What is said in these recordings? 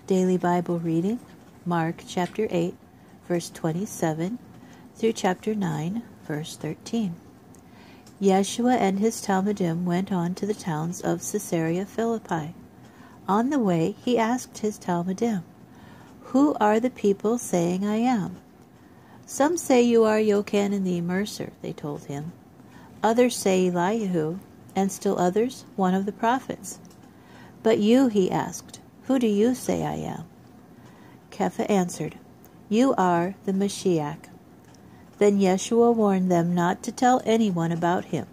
Daily Bible reading, Mark chapter 8, verse 27 through chapter 9, verse 13. Yeshua and his Talmidim went on to the towns of Caesarea Philippi. On the way, he asked his Talmidim, "Who are the people saying I am?" "Some say you are Yochanan the Immerser," they told him. "Others say Eliyahu, and still others, one of the prophets." "But you," he asked, "who do you say I am?" Kepha answered, "You are the Mashiach." Then Yeshua warned them not to tell anyone about him.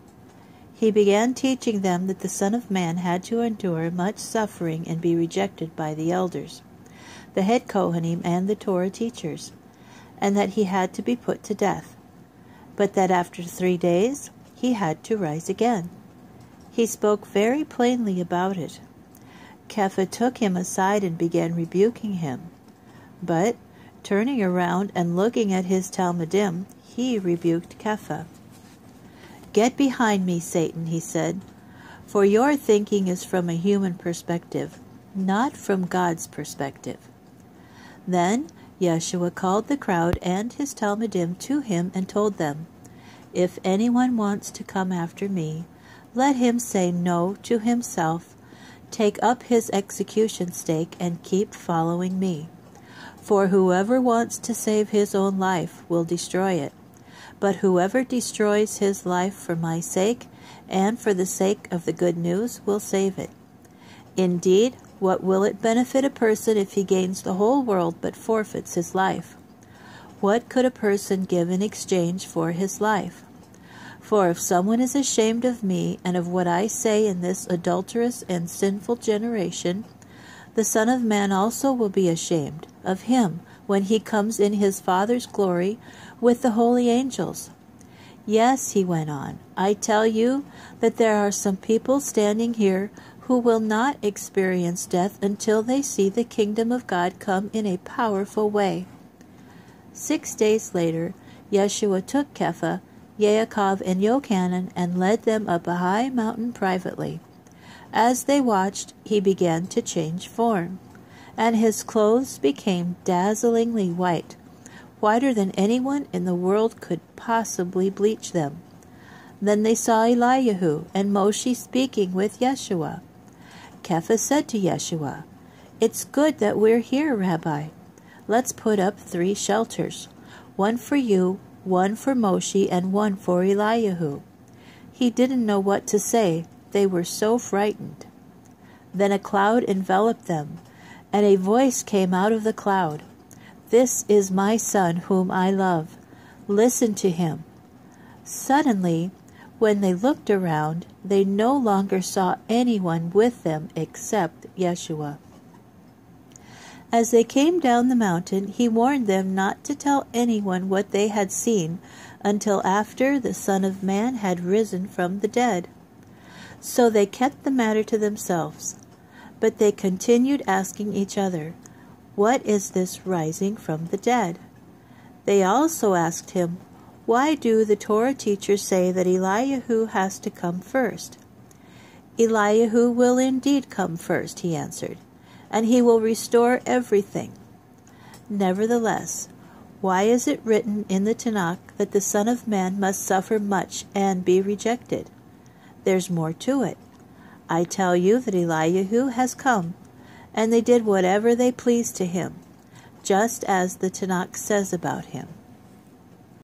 He began teaching them that the Son of Man had to endure much suffering and be rejected by the elders, the head Kohanim, and the Torah teachers, and that he had to be put to death, but that after 3 days he had to rise again. He spoke very plainly about it. Kepha took him aside and began rebuking him. But, turning around and looking at his Talmidim, he rebuked Kepha. "Get behind me, Satan," he said, "for your thinking is from a human perspective, not from God's perspective." Then Yeshua called the crowd and his Talmidim to him and told them, "If anyone wants to come after me, let him say no to himself, take up his execution stake, and keep following me. For whoever wants to save his own life will destroy it, but whoever destroys his life for my sake and for the sake of the good news will save it. Indeed, what will it benefit a person if he gains the whole world but forfeits his life? What could a person give in exchange for his life? For if someone is ashamed of me and of what I say in this adulterous and sinful generation, the Son of Man also will be ashamed of him when he comes in his Father's glory with the holy angels. Yes," he went on, "I tell you that there are some people standing here who will not experience death until they see the kingdom of God come in a powerful way." 6 days later, Yeshua took Kepha, Yaakov, and Yochanan and led them up a high mountain privately. As they watched, he began to change form, and his clothes became dazzlingly white, whiter than anyone in the world could possibly bleach them. Then they saw Eliyahu and Moshe speaking with Yeshua. Kepha said to Yeshua, "It's good that we're here, Rabbi. Let's put up 3 shelters, one for you, one for Moshe, and one for Eliyahu." He didn't know what to say. They were so frightened. Then a cloud enveloped them, and a voice came out of the cloud. "This is my Son whom I love. Listen to him." Suddenly, when they looked around, they no longer saw anyone with them except Yeshua. As they came down the mountain, he warned them not to tell anyone what they had seen until after the Son of Man had risen from the dead. So they kept the matter to themselves. But they continued asking each other, "What is this rising from the dead?" They also asked him, "Why do the Torah teachers say that Eliyahu has to come first?" "Eliyahu will indeed come first," he answered, "and he will restore everything. Nevertheless, why is it written in the Tanakh that the Son of Man must suffer much and be rejected? There's more to it. I tell you that Eliyahu has come, and they did whatever they pleased to him, just as the Tanakh says about him."